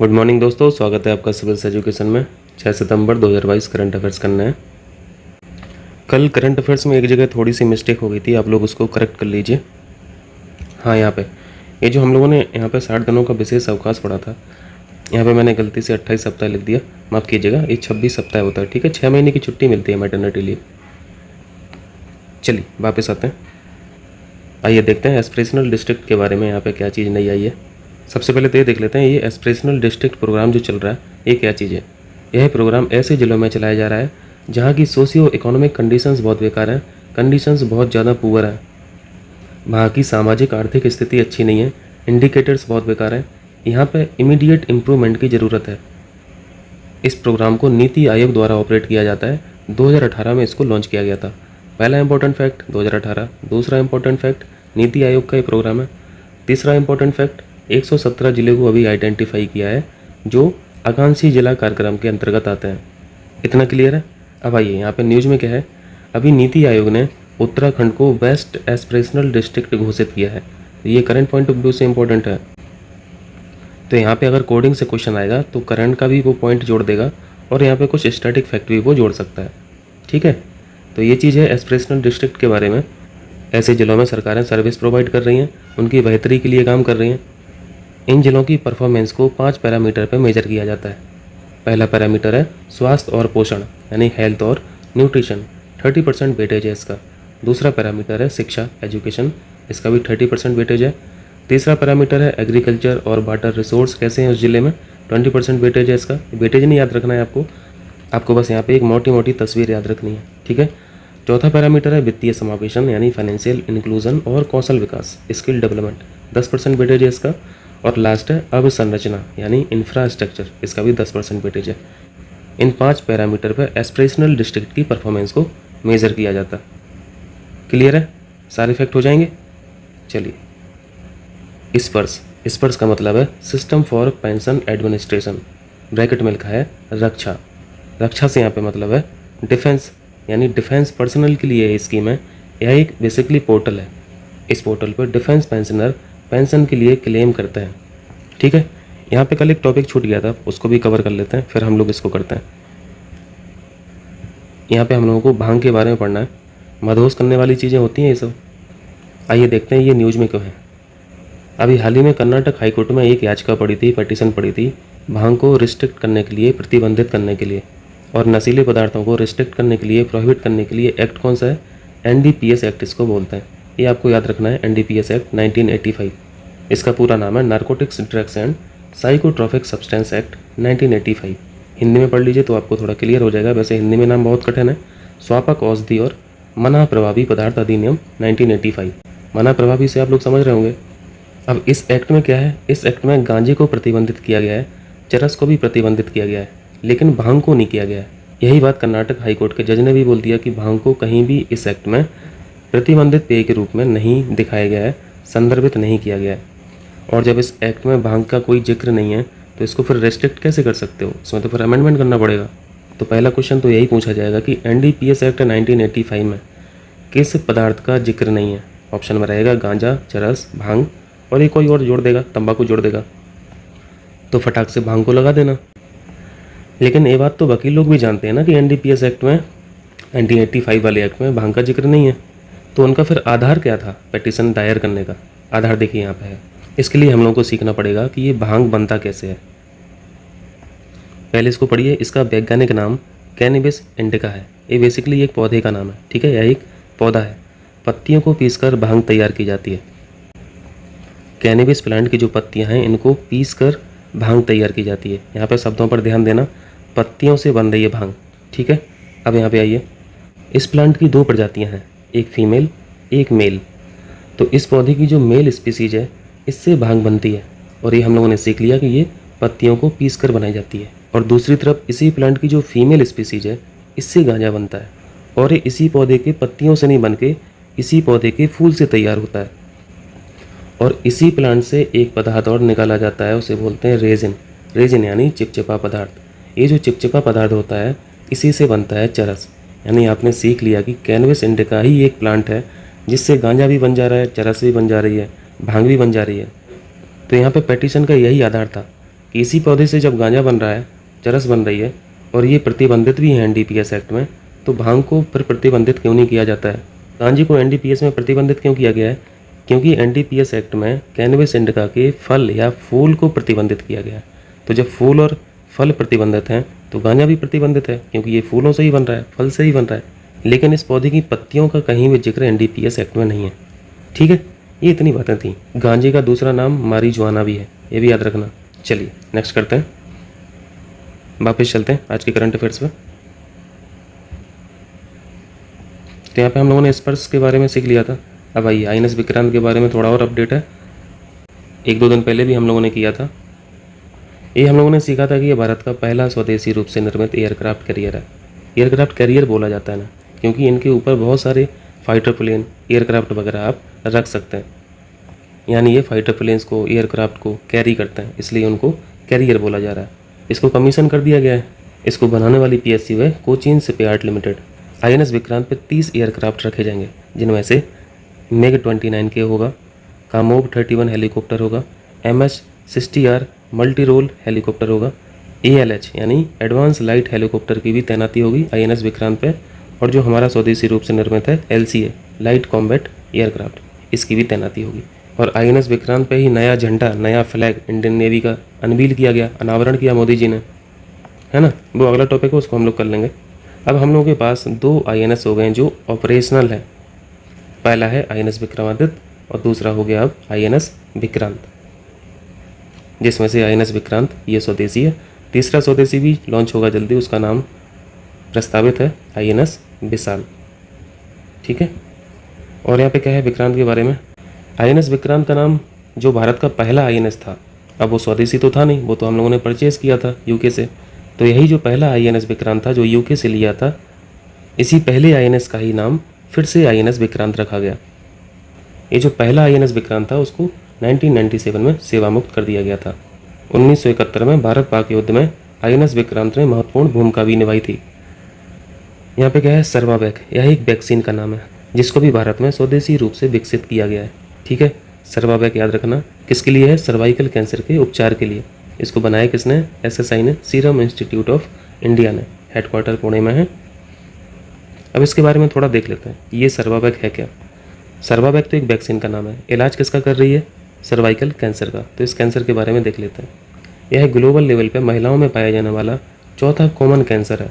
Good morning दोस्तों, स्वागत है आपका सिविल्स एजुकेशन में। 6 सितंबर 2022 करंट अफेयर्स करना है। कल करंट अफेयर्स में एक जगह थोड़ी सी मिस्टेक हो गई थी, आप लोग उसको करेक्ट कर लीजिए। हाँ, यहाँ पे ये जो हम लोगों ने यहाँ पे 60 दिनों का विशेष अवकाश पढ़ा था, यहाँ पे मैंने गलती से 28 सप्ताह लिख दिया, माफ़ कीजिएगा। ये 26 सप्ताह होता है, ठीक है। 6 महीने की छुट्टी मिलती है मैटरनिटी लीव। चलिए वापस आते हैं। आइए देखते हैं एस्पिरेशनल डिस्ट्रिक्ट के बारे में यहाँ पे क्या चीज़ नई आई है। सबसे पहले तो ये देख लेते हैं, ये एस्पिरेशनल डिस्ट्रिक्ट प्रोग्राम जो चल रहा है ये क्या चीज़ है। यह प्रोग्राम ऐसे ज़िलों में चलाया जा रहा है जहाँ की सोशियो इकोनॉमिक कंडीशंस बहुत बेकार हैं, कंडीशंस बहुत ज़्यादा पुअर हैं, वहाँ की सामाजिक आर्थिक स्थिति अच्छी नहीं है, इंडिकेटर्स बहुत बेकार हैं, यहाँ पे इमीडिएट इम्प्रूवमेंट की ज़रूरत है। इस प्रोग्राम को नीति आयोग द्वारा ऑपरेट किया जाता है। 2018 में इसको लॉन्च किया गया था। पहला इंपॉर्टेंट फैक्ट 2018। दूसरा इंपॉर्टेंट फैक्ट नीति आयोग का ये प्रोग्राम है। तीसरा इंपॉर्टेंट फैक्ट 117 जिले को अभी आइडेंटिफाई किया है जो आकांक्षी जिला कार्यक्रम के अंतर्गत आते हैं। इतना क्लियर है। अब आइए यहाँ पे न्यूज़ में क्या है। अभी नीति आयोग ने उत्तराखंड को बेस्ट एस्पिरेशनल डिस्ट्रिक्ट घोषित किया है। ये करंट पॉइंट ऑफ व्यू से इंपॉर्टेंट है। तो यहाँ पे अगर कोडिंग से क्वेश्चन आएगा तो करंट का भी वो पॉइंट जोड़ देगा और यहाँ पे कुछ स्टैटिक फैक्ट भी वो जोड़ सकता है, ठीक है। तो ये चीज़ है एस्पिरेशनल डिस्ट्रिक्ट के बारे में। ऐसे ज़िलों में सरकारें सर्विस प्रोवाइड कर रही हैं, उनकी बेहतरी के लिए काम कर रही हैं। इन जिलों की परफॉर्मेंस को 5 पैरामीटर पर मेजर किया जाता है। पहला पैरामीटर है स्वास्थ्य और पोषण, यानी हेल्थ और न्यूट्रिशन, 30% वेटेज है इसका। दूसरा पैरामीटर है शिक्षा, एजुकेशन, इसका भी 30% वेटेज है। तीसरा पैरामीटर है एग्रीकल्चर और वाटर रिसोर्स कैसे हैं उस ज़िले में, 20% वेटेज है इसका। वेटेज नहीं याद रखना है आपको बस यहाँ पे एक मोटी मोटी तस्वीर याद रखनी है, ठीक है। चौथा पैरामीटर है वित्तीय समावेशन, यानी फाइनेंशियल इंक्लूजन और कौशल विकास, स्किल डेवलपमेंट, 10% वेटेज है इसका। और लास्ट है अवसंरचना, यानी इंफ्रास्ट्रक्चर, इसका भी 10% वेटेज है। इन 5 पैरामीटर पर एस्पिरेशनल डिस्ट्रिक्ट की परफॉर्मेंस को मेज़र किया जाता। क्लियर है, सारे फैक्ट हो जाएंगे। चलिए स्पर्श का मतलब है system for pension administration, bracket में लिखा है रक्षा से यहाँ पे मतलब है डिफेंस, यानी डिफेंस पर्सनल के लिए ये स्कीम है। यह एक बेसिकली पोर्टल है। इस पोर्टल पर डिफेंस पेंशनर पेंशन के लिए क्लेम करते हैं, ठीक है। यहाँ पे कल एक टॉपिक छूट गया था, उसको भी कवर कर लेते हैं, फिर हम लोग इसको करते हैं। यहाँ पे हम लोगों को भांग के बारे में पढ़ना है। मदहोश करने वाली चीज़ें होती हैं ये सब। आइए देखते हैं ये न्यूज़ में क्यों है। अभी हाल ही में कर्नाटक हाईकोर्ट में एक याचिका पड़ी थी, पिटीशन पड़ी थी, भांग को रिस्ट्रिक्ट करने के लिए, प्रतिबंधित करने के लिए, और नशीले पदार्थों को रिस्ट्रिक्ट करने के लिए, प्रोहिबिट करने के लिए एक्ट कौन सा है, NDPS एक्ट इसको बोलते हैं। ये आपको याद रखना है, NDPS एक्ट 1985। इसका पूरा नाम है narcotics drugs and psychotropic substance act 1985। Hindi में पढ़ लीजिए तो आपको थोड़ा क्लियर हो जाएगा। वैसे हिंदी में नाम बहुत कठिन है। स्वापक औषधि और मना प्रभावी पदार्थ अधिनियम 1985। मना प्रभावी से आप लोग समझ रहे होंगे। अब इस एक्ट में क्या है, इस एक्ट में गांजे को प्रतिबंधित किया गया है, चरस को भी प्रतिबंधित किया गया है, लेकिन भांग को नहीं किया गया है। यही बात कर्नाटक हाईकोर्ट के जज ने भी बोल दिया कि भांग को कहीं भी इस एक्ट में प्रतिबंधित पेय के रूप में नहीं दिखाया गया है, संदर्भित नहीं किया गया है। और जब इस एक्ट में भांग का कोई जिक्र नहीं है तो इसको फिर रेस्ट्रिक्ट कैसे कर सकते हो, इसमें तो फिर अमेंडमेंट करना पड़ेगा। तो पहला क्वेश्चन तो यही पूछा जाएगा कि NDPS एक्ट 1985 में किस पदार्थ का जिक्र नहीं है। ऑप्शन में रहेगा गांजा, चरस, भांग, और एक कोई और जोड़ देगा, तंबाकू जोड़ देगा, तो फटाक से भांग को लगा देना। लेकिन ये बात तो वकील लोग भी जानते हैं ना कि NDPS एक्ट में, 1985 वाले एक्ट में भांग का जिक्र नहीं है। तो उनका फिर आधार क्या था पिटीशन दायर करने का? आधार देखिए यहाँ पे है। इसके लिए हम लोगों को सीखना पड़ेगा कि ये भांग बनता कैसे है। पहले इसको पढ़िए। इसका वैज्ञानिक नाम कैनबिस इंडिका है। ये बेसिकली एक पौधे का नाम है, ठीक है। यह एक पौधा है। पत्तियों को पीसकर भांग तैयार की जाती है। कैनबिस प्लांट की जो पत्तियां हैं इनको पीसकर भांग तैयार की जाती है। यहाँ पे शब्दों पर ध्यान देना, पत्तियों से बन रही है भांग, ठीक है। अब यहाँ पे आइए। इस प्लांट की 2 प्रजातियाँ हैं, एक फीमेल एक मेल। तो इस पौधे की जो मेल स्पीसीज है इससे भांग बनती है, और ये हम लोगों ने सीख लिया कि ये पत्तियों को पीसकर बनाई जाती है। और दूसरी तरफ इसी प्लांट की जो फीमेल स्पीसीज है इससे गांजा बनता है, और ये इसी पौधे के पत्तियों से नहीं बन के इसी पौधे के फूल से तैयार होता है। और इसी प्लांट से एक पदार्थ और निकाला जाता है, उसे बोलते हैं रेजिन। रेजिन यानी चिपचिपा पदार्थ। ये जो चिपचिपा पदार्थ होता है इसी से बनता है चरस। यानी आपने सीख लिया कि कैनबिस इंडिका ही एक प्लांट है जिससे गांजा भी बन जा रहा है, चरस भी बन जा रही है, भांग भी बन जा रही है। तो यहाँ पे पिटीशन का यही आधार था कि इसी पौधे से जब गांजा बन रहा है, चरस बन रही है और ये प्रतिबंधित भी है एनडीपीएस एक्ट में, तो भांग को फिर प्रतिबंधित क्यों नहीं किया जाता है? गांजे को एनडीपीएस में प्रतिबंधित क्यों किया गया है? क्योंकि एनडीपीएस एक्ट में कैनबिस इंडिका के फल या फूल को प्रतिबंधित किया गया है। तो जब फूल और फल प्रतिबंधित हैं तो गांजा भी प्रतिबंधित है, क्योंकि ये फूलों से ही बन रहा है, फल से ही बन रहा है। लेकिन इस पौधे की पत्तियों का कहीं भी जिक्र एनडीपीएस एक्ट में नहीं है। ठीक है, ये इतनी बातें थी। गांजे का दूसरा नाम मारीजुआना भी है, ये भी याद रखना। चलिए नेक्स्ट करते हैं, वापस चलते हैं आज के करंट अफेयर्स में। तो यहाँ पे हम लोगों ने स्पर्श के बारे में सीख लिया था। अब आइए आईएनएस विक्रांत के बारे में थोड़ा और अपडेट है। 1-2 दिन पहले भी हम लोगों ने किया था। ये हम लोगों ने सीखा था कि ये भारत का पहला स्वदेशी रूप से निर्मित एयरक्राफ्ट कैरियर है। एयरक्राफ्ट कैरियर बोला जाता है ना, क्योंकि इनके ऊपर बहुत सारे फाइटर प्लेन, एयरक्राफ्ट वगैरह आप रख सकते हैं। यानी ये फाइटर प्लेन्स को, एयरक्राफ्ट को कैरी करते हैं, इसलिए उनको कैरियर बोला जा रहा है। इसको कमीशन कर दिया गया है। इसको बनाने वाली पीएसयू है Cochin shipyard limited. INS Vikrant पे 30 एयरक्राफ्ट रखे जाएंगे, जिनमें से MiG-29K होगा, कामोव 31 हेलीकॉप्टर होगा, MH-60R मल्टी रोल हेलीकॉप्टर होगा, ALH यानी एडवांस लाइट हेलीकॉप्टर की भी तैनाती होगी आईएनएस विक्रांत पे, और जो हमारा स्वदेशी रूप से निर्मित है LCA लाइट कॉम्बैट एयरक्राफ्ट, इसकी भी तैनाती होगी। और आईएनएस विक्रांत पे ही नया झंडा, नया फ्लैग इंडियन नेवी का अनवील किया गया, अनावरण किया मोदी जी ने, है ना। वो अगला टॉपिक है, उसको हम लोग कर लेंगे। अब हम लोगों के पास 2 आईएनएस हो गए हैं जो ऑपरेशनल है। पहला है आईएनएस विक्रमादित्य और दूसरा हो गया अब आईएनएस विक्रांत, जिसमें से आईएनएस विक्रांत ये स्वदेशी है। तीसरा स्वदेशी भी लॉन्च होगा जल्दी, उसका नाम प्रस्तावित है आईएनएस विशाल। ठीक है, और यहाँ पे क्या है विक्रांत के बारे में। आईएनएस विक्रांत का नाम जो भारत का पहला आईएनएस था, अब वो स्वदेशी तो था नहीं, वो तो हम लोगों ने परचेज किया था यूके से। तो यही जो पहला आईएनएस विक्रांत था जो यूके से लिया था, इसी पहले आईएनएस का ही नाम फिर से आईएनएस विक्रांत रखा गया। ये जो पहला आईएनएस विक्रांत था उसको 1997 में सेवा मुक्त कर दिया गया था। 1971 में भारत पाक युद्ध में आईएनएस विक्रांत ने महत्वपूर्ण भूमिका भी निभाई थी। यहाँ पे क्या है, सर्वावैक, यह एक वैक्सीन का नाम है जिसको भी भारत में स्वदेशी रूप से विकसित किया गया है। ठीक है, सर्वावैक याद रखना। किसके लिए है? सर्वाइकल कैंसर के उपचार के लिए। इसको बनाया किसने? SSI ने, सीरम इंस्टीट्यूट ऑफ इंडिया ने। हेडक्वार्टर पुणे में है। अब इसके बारे में थोड़ा देख लेते हैं, ये सर्वावैक है क्या। सर्वावैक तो एक वैक्सीन का नाम है। इलाज किसका कर रही है? सर्वाइकल कैंसर का। तो इस कैंसर के बारे में देख लेते हैं। यह ग्लोबल लेवल पे महिलाओं में पाया जाने वाला चौथा कॉमन कैंसर है।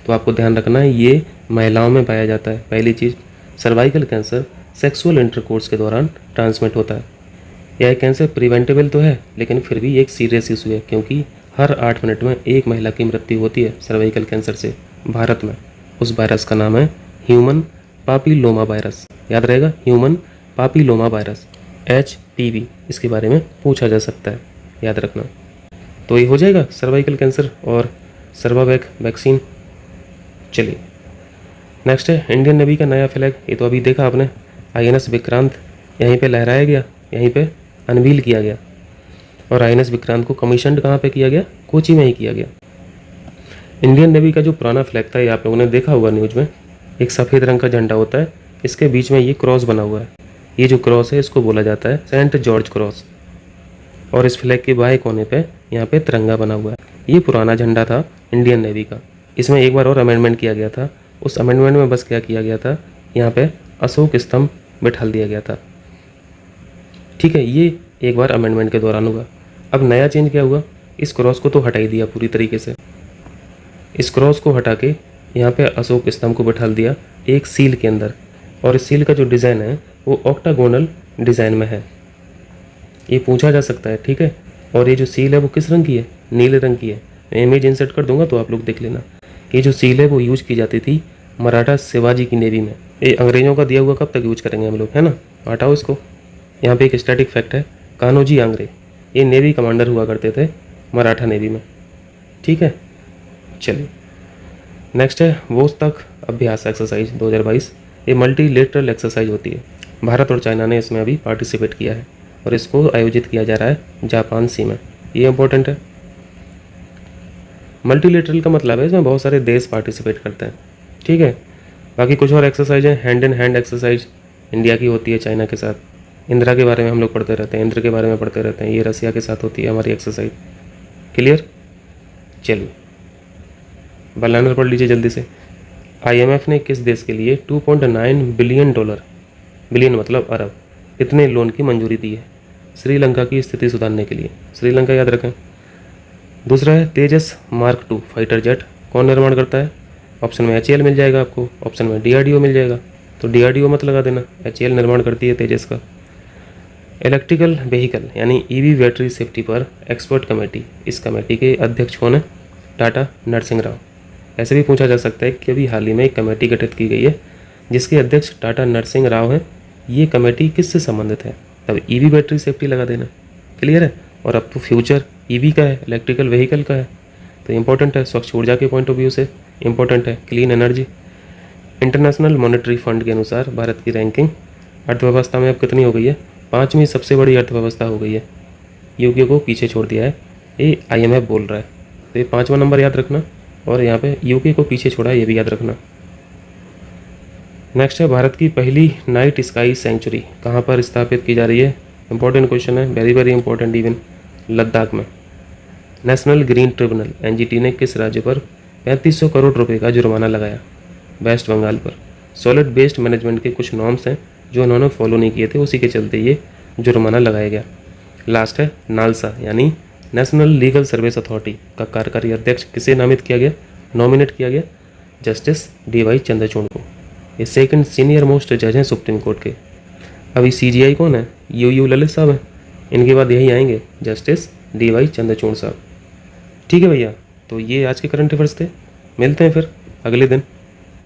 तो आपको ध्यान रखना है, ये महिलाओं में पाया जाता है। पहली चीज़, सर्वाइकल कैंसर सेक्सुअल इंटरकोर्स के दौरान ट्रांसमिट होता है। यह कैंसर प्रिवेंटेबल तो है, लेकिन फिर भी एक सीरियस इशू है, क्योंकि हर 8 मिनट में एक महिला की मृत्यु होती है सर्वाइकल कैंसर से भारत में। उस वायरस का नाम है ह्यूमन पापिलोमा वायरस। याद रहेगा, ह्यूमन पापिलोमा वायरस, HPV। इसके बारे में पूछा जा सकता है, याद रखना। तो ये हो जाएगा सर्वाइकल कैंसर और सर्वावैक वैक्सीन। चलिए नेक्स्ट है इंडियन नेवी का नया फ्लैग। ये तो अभी देखा आपने, आईएनएस विक्रांत यहीं पे लहराया गया, यहीं पे अनवील किया गया। और आईएनएस विक्रांत को कमीशनड कहाँ पे किया गया? कोची में ही किया गया। इंडियन नेवी का जो पुराना फ्लैग था, ये आप लोगों ने देखा होगा न्यूज़ में, एक सफ़ेद रंग का झंडा होता है, इसके बीच में ये क्रॉस बना हुआ है। ये जो क्रॉस है इसको बोला जाता है सेंट जॉर्ज क्रॉस। और इस फ्लैग के बाएं कोने पे यहाँ पे तिरंगा बना हुआ है। ये पुराना झंडा था इंडियन नेवी का। इसमें एक बार और अमेंडमेंट किया गया था। उस अमेंडमेंट में बस क्या किया गया था, यहाँ पे अशोक स्तंभ बिठाल दिया गया था। ठीक है, ये एक बार अमेंडमेंट के दौरान हुआ। अब नया चेंज क्या हुआ, इस क्रॉस को तो हटा ही दिया पूरी तरीके से। इस क्रॉस को हटा के यहाँ पे अशोक स्तंभ को बिठाल दिया एक सील के अंदर। और इस सील का जो डिज़ाइन है वो ऑक्टागोनल डिज़ाइन में है। ये पूछा जा सकता है, ठीक है। और ये जो सील है वो किस रंग की है? नीले रंग की है। मैं इमेज इंसर्ट कर दूंगा तो आप लोग देख लेना। ये जो सील है वो यूज की जाती थी मराठा शिवाजी की नेवी में। ये अंग्रेजों का दिया हुआ कब तक यूज करेंगे हम लोग, है ना। हटाओ इसको। यहाँ पे एक स्टैटिक फैक्ट है, कान्होजी आंग्रे ये नेवी कमांडर हुआ करते थे मराठा नेवी में। ठीक है, चलिए नेक्स्ट है वोस्तक अभ्यास एक्सरसाइज 2022। ये मल्टीलेटरल एक्सरसाइज होती है। भारत और चाइना ने इसमें अभी पार्टिसिपेट किया है और इसको आयोजित किया जा रहा है जापान सी में। ये इंपॉर्टेंट है। मल्टीलेटरल का मतलब है इसमें बहुत सारे देश पार्टिसिपेट करते हैं। ठीक है, बाकी कुछ और एक्सरसाइज है। Hand in hand exercise India की होती है चाइना के साथ। इंदिरा के बारे में हम लोग पढ़ते रहते हैं, इंद्र के बारे में पढ़ते रहते हैं। ये रसिया के साथ होती है हमारी एक्सरसाइज। क्लियर। चलिए बैलानर पढ़ लीजिए जल्दी से। IMF ने किस देश के लिए 2.9 बिलियन डॉलर, बिलियन मतलब अरब, इतने लोन की मंजूरी दी है? श्रीलंका की स्थिति सुधारने के लिए। श्रीलंका याद रखें। दूसरा है तेजस मार्क 2 फाइटर जेट कौन निर्माण करता है? ऑप्शन में HAL मिल जाएगा आपको, ऑप्शन में DRDO मिल जाएगा, तो DRDO मत लगा देना, HAL निर्माण करती है तेजस का। इलेक्ट्रिकल व्हीकल यानी EV बैटरी सेफ्टी पर एक्सपर्ट कमेटी, इस कमेटी के अध्यक्ष कौन है? टाटा नरसिंह राव। ऐसे भी पूछा जा सकता है कि अभी हाल ही में एक कमेटी गठित की गई है जिसके अध्यक्ष टाटा नरसिंह राव हैं, ये कमेटी किससे संबंधित है? तब EV बैटरी सेफ्टी लगा देना। क्लियर है। और अब तो फ्यूचर EV का है, इलेक्ट्रिकल व्हीकल का है, तो इंपॉर्टेंट है, स्वच्छ ऊर्जा के पॉइंट ऑफ व्यू से इंपॉर्टेंट है, clean energy. International monetary fund के अनुसार भारत की रैंकिंग अर्थव्यवस्था में अब कितनी हो गई है? 5वीं सबसे बड़ी अर्थव्यवस्था हो गई है। यूके को पीछे छोड़ दिया है, ये IMF बोल रहा है, तो ये 5वां नंबर याद रखना, और यहाँ पे यूके को पीछे छोड़ा है ये भी याद रखना। नेक्स्ट है भारत की पहली नाइट स्काई सेंचुरी कहाँ पर स्थापित की जा रही है? इंपॉर्टेंट क्वेश्चन है, very very important, even Ladakh में। नेशनल ग्रीन ट्रिब्यूनल NGT ने किस राज्य पर 3500 करोड़ रुपए का जुर्माना लगाया? वेस्ट बंगाल पर। सॉलिड वेस्ट मैनेजमेंट के कुछ नॉर्म्स हैं जो उन्होंने फॉलो नहीं किए थे, उसी के चलते ये जुर्माना लगाया गया। लास्ट है नालसा यानी नेशनल लीगल सर्विस अथॉरिटी का कार्यकारी अध्यक्ष किसे नामित किया गया, नॉमिनेट किया गया? जस्टिस DY चंद्रचूड़ को। ये सेकंड सीनियर मोस्ट जज हैं सुप्रीम कोर्ट के। अभी CGI कौन है? UU ललित साहब हैं, इनके बाद यही आएंगे जस्टिस DY चंद्रचूड़ साहब। ठीक है भैया, तो ये आज के करंट अफेयर्स थे, मिलते हैं फिर अगले दिन।